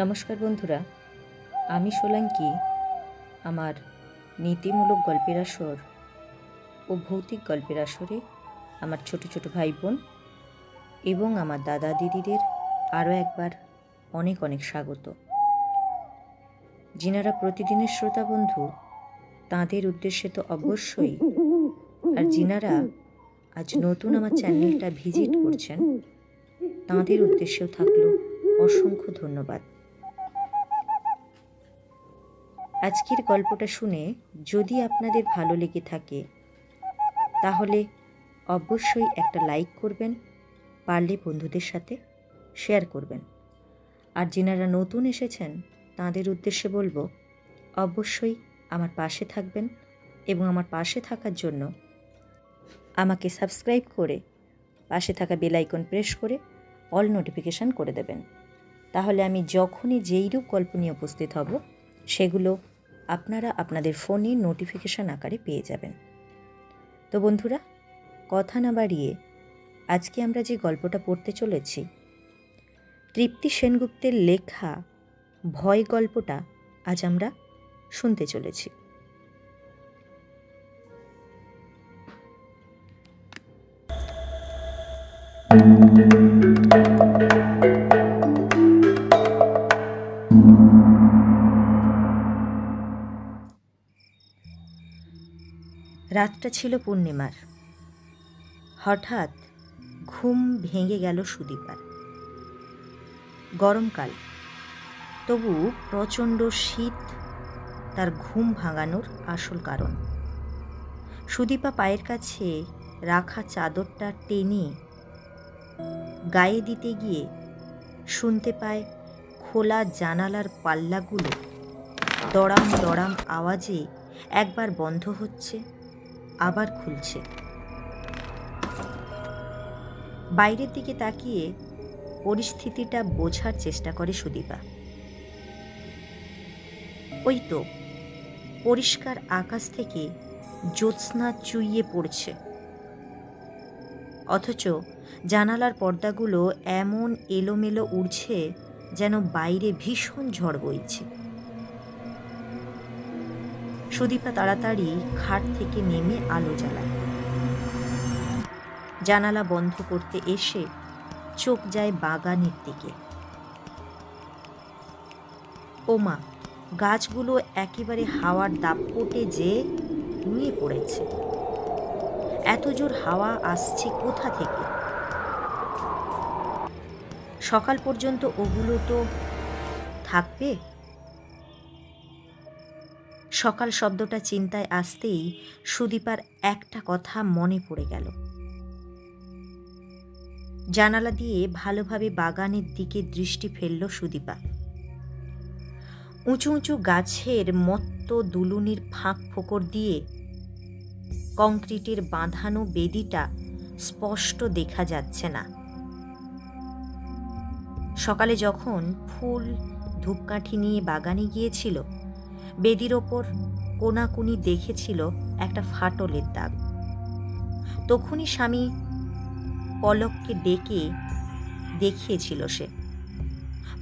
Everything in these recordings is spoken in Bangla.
নমস্কার বন্ধুরা, আমি সোলাঙ্কি আমার নীতিমূলক গল্পের আসর ও ভৌতিক গল্পের আসরে আমার ছোট ছোট ভাই বোন এবং আমার দাদা দিদিদের আরও একবার অনেক অনেক স্বাগত। যিনারা প্রতিদিনের শ্রোতা বন্ধু তাঁদের উদ্দেশ্যে তো অবশ্যই, আর যিনারা আজ নতুন আমার চ্যানেলটা ভিজিট করছেন তাঁদের উদ্দেশ্যেও থাকলো অসংখ্য ধন্যবাদ। আজকের গল্পটা শুনে যদি আপনাদের ভালো লেগে থাকে তাহলে অবশ্যই একটা লাইক করবেন, পারলে বন্ধুদের সাথে শেয়ার করবেন। আর যিনারা নতুন এসেছেন তাঁদের উদ্দেশ্যে বলবো অবশ্যই আমার পাশে থাকবেন এবং আমার পাশে থাকার জন্য আমাকে সাবস্ক্রাইব করে পাশে থাকা বেল আইকন প্রেস করে অল নোটিফিকেশান করে দেবেন। তাহলে আমি যখনই যেইরূপ গল্প নিয়ে উপস্থিত হব সেগুলো আপনারা আপনাদের ফোনে নোটিফিকেশান আকারে পেয়ে যাবেন। তো বন্ধুরা, কথা না বাড়িয়ে আজকে আমরা যে গল্পটা পড়তে চলেছি, তৃপ্তি সেনগুপ্তের লেখা ভয় গল্পটা আজ আমরা শুনতে চলেছি। রাতটা ছিল পূর্ণিমার। হঠাৎ ঘুম ভেঙে গেল সুদীপার। গরমকাল, তবু প্রচণ্ড শীত তার ঘুম ভাঙানোর আসল কারণ। সুদীপা পায়ের কাছে রাখা চাদরটা টেনে গায়ে দিতে গিয়ে শুনতে পায় খোলা জানালার পাল্লাগুলো দড়াম দড়াম আওয়াজে একবার বন্ধ হচ্ছে, আবার খুলছে। বাইরের দিকে তাকিয়ে পরিস্থিতিটা বোঝার চেষ্টা করে সুদীপা। ওই তো পরিষ্কার আকাশ থেকে জ্যোৎস্না চুইয়ে পড়ছে, অথচ জানালার পর্দাগুলো এমন এলোমেলো উড়ছে যেন বাইরে ভীষণ ঝড় বইছে। সুদীপা তাড়াতাড়ি খাট থেকে নেমে আলো জ্বালায়। জানালা বন্ধ করতে এসে চোখ যায় বাগানের দিকে। ওমা, গাছগুলো একেবারে হাওয়ার দাপটে যে নুয়ে পড়েছে। এত জোর হাওয়া আসছে কোথা থেকে? সকাল পর্যন্ত ওগুলো তো থাকবে। সকাল শব্দটা চিন্তায় আসতেই সুদীপার একটা কথা মনে পড়ে গেল। জানালা দিয়ে ভালোভাবে বাগানের দিকে দৃষ্টি ফেলল সুদীপা। উঁচু উঁচু গাছের মত্ত দুলুনির ফাঁক ফোকর দিয়ে কংক্রিটের বাঁধানো বেদিটা স্পষ্ট দেখা যাচ্ছে না। সকালে যখন ফুল ধূপকাঠি নিয়ে বাগানে গিয়েছিল, বেদির ওপর কোনাকুনি দেখেছিল একটা ফাটলের দাগ। তখনই স্বামী পলককে ডেকে দেখিয়েছিল সে।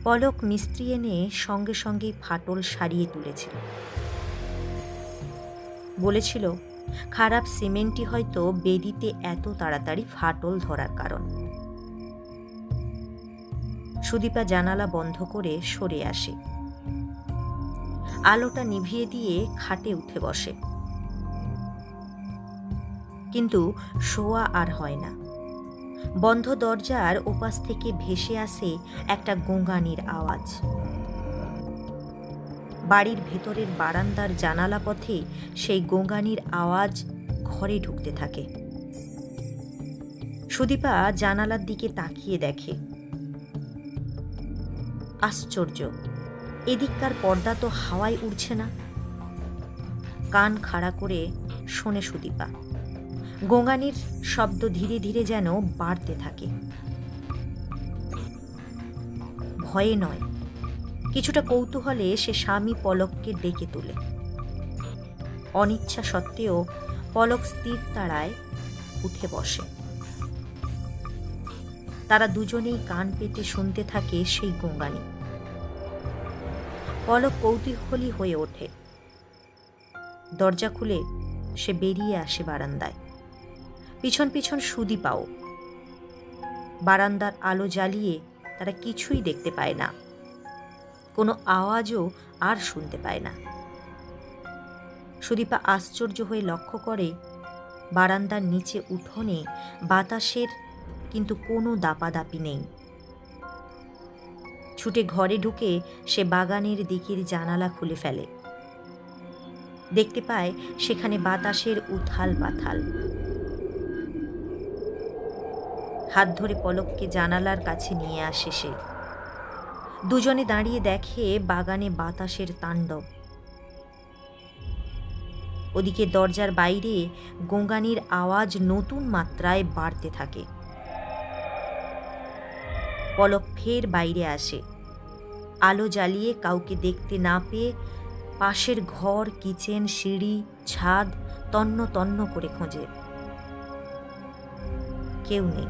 পলক মিস্ত্রি এনে সঙ্গে সঙ্গে ফাটল সারিয়ে তুলেছিল। বলেছিল খারাপ সিমেন্টই হয়তো বেদিতে এত তাড়াতাড়ি ফাটল ধরার কারণ। সুদীপা জানালা বন্ধ করে সরে আসে, আলোটা নিভিয়ে দিয়ে খাটে উঠে বসে। কিন্তু শোয়া আর হয় না। বন্ধ দরজার ওপাশ থেকে ভেসে আসে একটা গোঙানির আওয়াজ। বাড়ির ভেতরের বারান্দার জানালা পথে সেই গোঙানির আওয়াজ ঘরে ঢুকতে থাকে। সুদীপা জানালার দিকে তাকিয়ে দেখে, আশ্চর্য, এদিককার পর্দা তো হাওয়ায় উড়ছে না। কান খাড়া করে শোনে সুদীপা। গোঙানির শব্দ ধীরে ধীরে যেন বাড়তে থাকে। ভয়ে নয়, কিছুটা কৌতূহলে সে স্বামী পলককে ডেকে তোলে। অনিচ্ছা সত্ত্বেও পলক স্থির তাড়ায় উঠে বসে। তারা দুজনেই কান পেতে শুনতে থাকে সেই গোঙানি। পলক কৌতূহলী হয়ে ওঠে। দরজা খুলে সে বেরিয়ে আসে বারান্দায়। পিছন পিছন সুদীপাও। বারান্দার আলো জ্বালিয়ে তারা কিছুই দেখতে পায় না, কোনো আওয়াজও আর শুনতে পায় না। সুদীপা আশ্চর্য হয়ে লক্ষ্য করে বারান্দার নিচে উঠোনে বাতাসের কিন্তু কোনো দাপাদাপি নেই। ছুটে ঘরে ঢুকে সে বাগানের দিকের জানালা খুলে ফেলে। দেখতে পায় সেখানে বাতাসের উথাল পাথাল। হাত ধরে পলককে জানালার কাছে নিয়ে আসে সে। দুজনে দাঁড়িয়ে দেখে বাগানে বাতাসের তাণ্ডব। ওদিকে দরজার বাইরে গোঙানির আওয়াজ নতুন মাত্রায় বাড়তে থাকে। পলক ফের বাইরে আসে। আলো জ্বালিয়ে কাউকে দেখতে না পেয়ে পাশের ঘর, কিচেন, সিঁড়ি, ছাদ তন্ন তন্ন করে খোঁজে। কেউ নেই।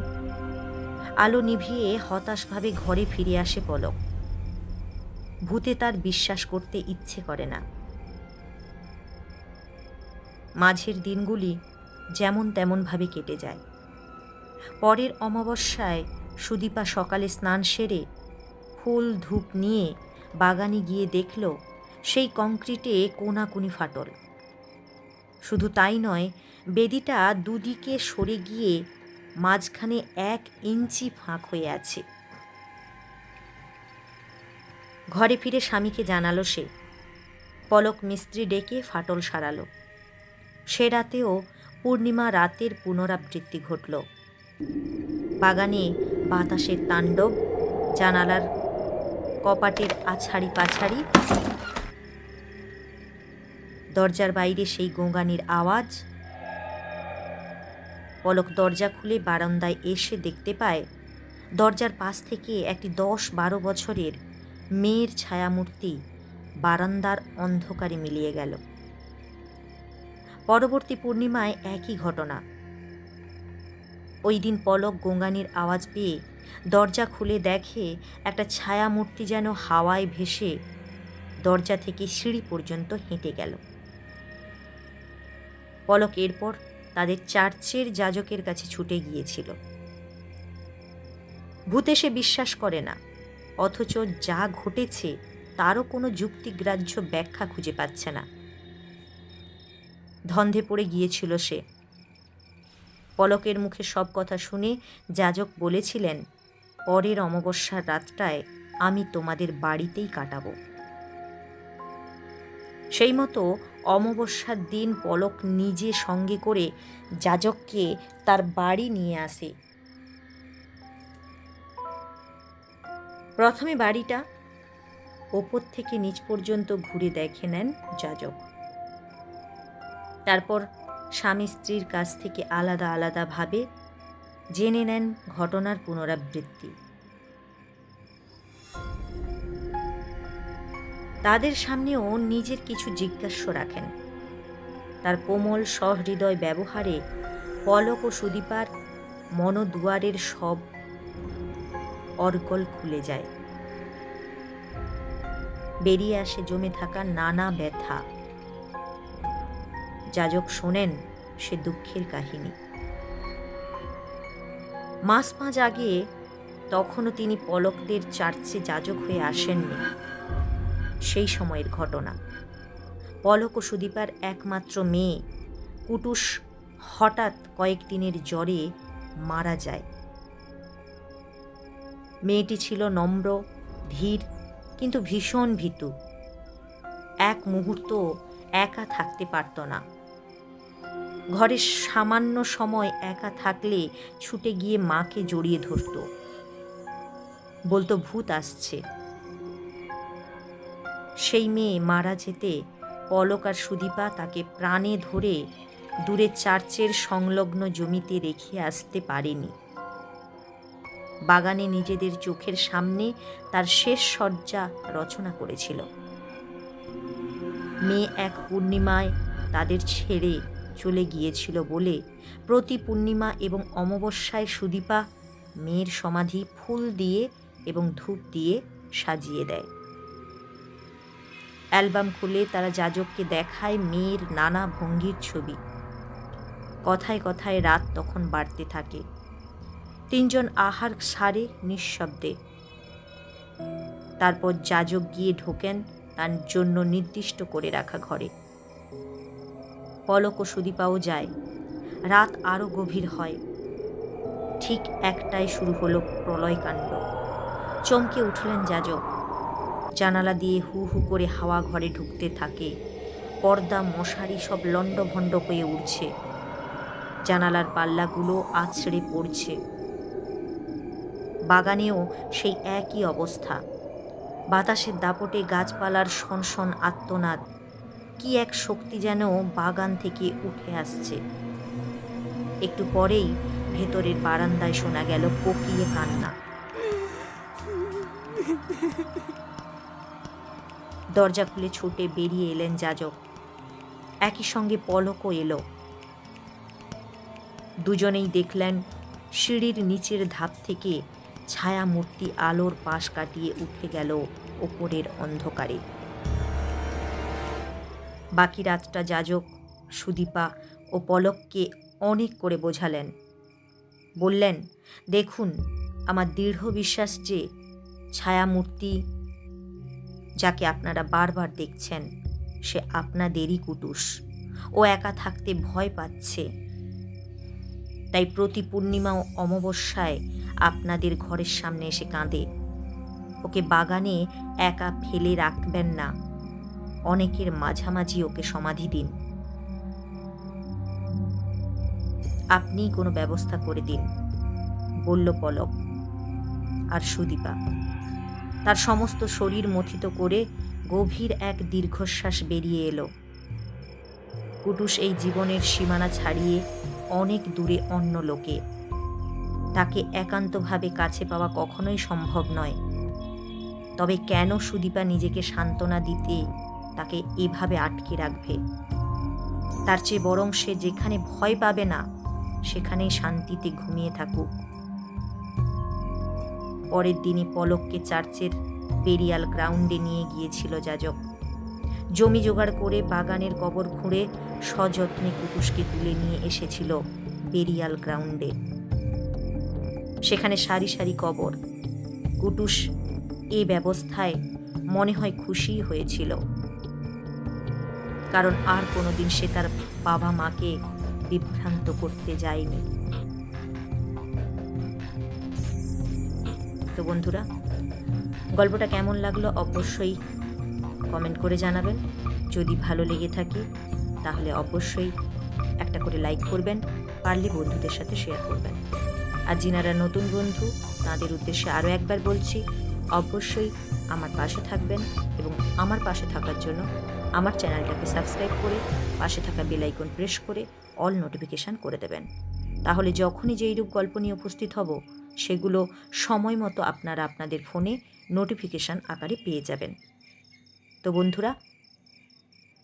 আলো নিভিয়ে হতাশভাবে ঘরে ফিরে আসে পলক। ভূতে তার বিশ্বাস করতে ইচ্ছে করে না। মাঝের দিনগুলি যেমন তেমনভাবে কেটে যায়। পরের অমাবস্যায় সুদীপা সকালে স্নান সেরে ফুল ধূপ নিয়ে বাগানে গিয়ে দেখল সেই কংক্রিটে কোনাকুনি ফাটল। শুধু তাই নয়, বেদিটা দুদিকে সরে গিয়ে মাঝখানে 1 ইঞ্চি ফাঁক হয়ে আছে। ঘরে ফিরে স্বামীকে জানালো সে। পলক মিস্ত্রি ডেকে ফাটল সারালো। সে রাতেও পূর্ণিমা রাতের পুনরাবৃত্তি ঘটল। বাগানে বাতাসের তাণ্ডব, জানালার কপাটের আছাড়ি পাছাড়ি, দরজার বাইরে সেই গোঙানির আওয়াজ। পলক দরজা খুলে বারান্দায় এসে দেখতে পায় দরজার পাশ থেকে একটি 10-12 বছরের মেয়ের ছায়ামূর্তি বারান্দার অন্ধকারে মিলিয়ে গেল। পরবর্তী পূর্ণিমায় একই ঘটনা। ওই দিন পলক গোঙানির আওয়াজ পেয়ে দরজা খুলে দেখে একটা ছায়ামূর্তি যেন হাওয়ায় ভেসে দরজা থেকে সিঁড়ি পর্যন্ত হেঁটে গেল। পলক এরপর তাদের চার্চের যাজকের কাছে ছুটে গিয়েছিল। ভূতে সে বিশ্বাস করে না, অথচ যা ঘটেছে তারও কোনো যুক্তিগ্রাহ্য ব্যাখ্যা খুঁজে পাচ্ছে না। ধন্ধে পড়ে গিয়েছিল সে। পলকের মুখে সব কথা শুনে যাজক বলেছিলেন, পরের অমাবস্যার রাতটায় আমি তোমাদের বাড়িতেই কাটাবো। সেই মতো অমাবস্যার দিন পলক নিজে সঙ্গে করে যাজককে তার বাড়ি নিয়ে আসে। প্রথমে বাড়িটা ওপর থেকে নিচ পর্যন্ত ঘুরে দেখে নেন যাজক। তারপর স্বামী স্ত্রীর কাছ থেকে আলাদা আলাদাভাবে জেনে নেন ঘটনার পুনরাবৃত্তি। তাদের সামনেও নিজের কিছু জিজ্ঞাস্য রাখেন। তার কোমল সহৃদয় ব্যবহারে পলক ও সুদীপার মনোদুয়ারের সব অর্গল খুলে যায়। বেরিয়ে আসে জমে থাকা নানা ব্যথা। যাজক শোনেন সে দুঃখের কাহিনী। মাস 5 আগে তখনও তিনি পলকদের চার্চে যাজক হয়ে আসেননি। সেই সময়ের ঘটনা। পলক ও সুদীপার একমাত্র মেয়ে কুটুস হঠাৎ কয়েকদিনের জ্বরে মারা যায়। মেয়েটি ছিল নম্র, ধীর, কিন্তু ভীষণ ভীতু। এক মুহূর্ত একা থাকতে পারত না। ঘরে সামান্য সময় একা থাকলে ছুটে গিয়ে মাকে জড়িয়ে ধরত, বলতো ভূত আসছে। সেই মেয়ে মারা যেতে পলক আর সুদীপা তাকে প্রাণে ধরে দূরে চার্চের সংলগ্ন জমিতে রেখে আসতে পারেনি। বাগানে নিজেদের চোখের সামনে তার শেষ শয্যা রচনা করেছিল। মেয়ে এক পূর্ণিমায় তাদের ছেড়ে চলে গিয়েছিল বলে প্রতি পূর্ণিমা এবং অমাবস্যায় সুদীপা মেয়ের সমাধি ফুল দিয়ে এবং ধূপ দিয়ে সাজিয়ে দেয়। অ্যালবাম খুলে তারা যাজককে দেখায় মেয়ের নানা ভঙ্গির ছবি। কথায় কথায় রাত তখন বাড়তে থাকে। তিনজন আহার সারে নিঃশব্দে। তারপর যাজক গিয়ে ঢোকেন তার জন্য নির্দিষ্ট করে রাখা ঘরে। পলক ও সুদীপাও যায়। রাত আরো গভীর হয়। ঠিক একটায় শুরু হলো প্রলয়কাণ্ড। চমকে উঠলেন যাজক। জানালা দিয়ে হু হু করে হাওয়া ঘরে ঢুকতে থাকে। পর্দা মশারি সব লণ্ডভণ্ড হয়ে উঠছে। জানালার পাল্লাগুলো আছড়ে পড়ছে। বাগানেও সেই একই অবস্থা। বাতাসের দাপটে গাছপালার শনশন আর্তনাদ। কি এক শক্তি যেন বাগান থেকে উঠে আসছে। একটু পরেই ভেতরের বারান্দায় শোনা গেল কোকিয়ে কান্না। দরজা খুলে ছুটে বেরিয়ে এলেন যাজক। একই সঙ্গে পলকও এলো। দুজনেই দেখলেন সিঁড়ির নিচের ধাপ থেকে ছায়া মূর্তি আলোর পাশ কাটিয়ে উঠে গেল ওপরের অন্ধকারে। বাকি রাতটা যাজক সুদীপা ও পলককে অনেক করে বোঝালেন। বললেন, দেখুন, আমার দৃঢ় বিশ্বাস যে ছায়ামূর্তি যাকে আপনারা বারবার দেখছেন সে আপনাদেরই কুটুস। ও একা থাকতে ভয় পাচ্ছে। তাই প্রতি পূর্ণিমা ও অমাবস্যায় আপনাদের ঘরের সামনে এসে কাঁদে। ওকে বাগানে একা ফেলে রাখবেন না। অনেকের মাঝামাঝি ওকে সমাধি দিন। আপনিই কোনো ব্যবস্থা করে দিন, বলল পলক। আর সুদীপা তার সমস্ত শরীর মথিত করে গভীর এক দীর্ঘশ্বাস বেরিয়ে এলো। কুটুস এই জীবনের সীমানা ছাড়িয়ে অনেক দূরে অন্য লোকে। তাকে একান্তভাবে কাছে পাওয়া কখনোই সম্ভব নয়। তবে কেন সুদীপা নিজেকে সান্ত্বনা দিতে তাকে এভাবে আটকে রাখবে? তার চেয়ে বরং সে যেখানে ভয় পাবে না সেখানেই শান্তিতে ঘুমিয়ে থাকুক। পরের দিনই পলককে চার্চের বেরিয়াল গ্রাউন্ডে নিয়ে গিয়েছিল যাজক। জমি জোগাড় করে বাগানের কবর খুঁড়ে সযত্নে কুটুসকে তুলে নিয়ে এসেছিল বেরিয়াল গ্রাউন্ডে। সেখানে সারি সারি কবর। কুটুস এ ব্যবস্থায় মনে হয় খুশি হয়েছিল, কারণ আর কোনোদিন সে তার বাবা মাকে বিভ্রান্ত করতে যায়নি। তো বন্ধুরা, গল্পটা কেমন লাগলো অবশ্যই কমেন্ট করে জানাবেন। যদি ভালো লেগে থাকে তাহলে অবশ্যই একটা করে লাইক করবেন, পারলে বন্ধুদের সাথে শেয়ার করবেন। আর যিনারা নতুন বন্ধু তাদের উদ্দেশ্যে আরও একবার বলছি, অবশ্যই আমার পাশে থাকবেন এবং আমার পাশে থাকার জন্য আমার চ্যানেলটাকে সাবস্ক্রাইব করে পাশে থাকা বেল আইকন প্রেস করে অল নোটিফিকেশান করে দেবেন। তাহলে যখনই যেইরূপ গল্প নিয়ে উপস্থিত হব সেগুলো সময় মতো আপনারা আপনাদের ফোনে নোটিফিকেশান আকারে পেয়ে যাবেন। তো বন্ধুরা,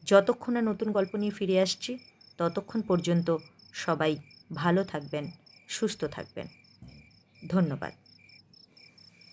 যতক্ষণ না নতুন গল্প নিয়ে ফিরে আসছি ততক্ষণ পর্যন্ত সবাই ভালো থাকবেন, সুস্থ থাকবেন। ধন্যবাদ।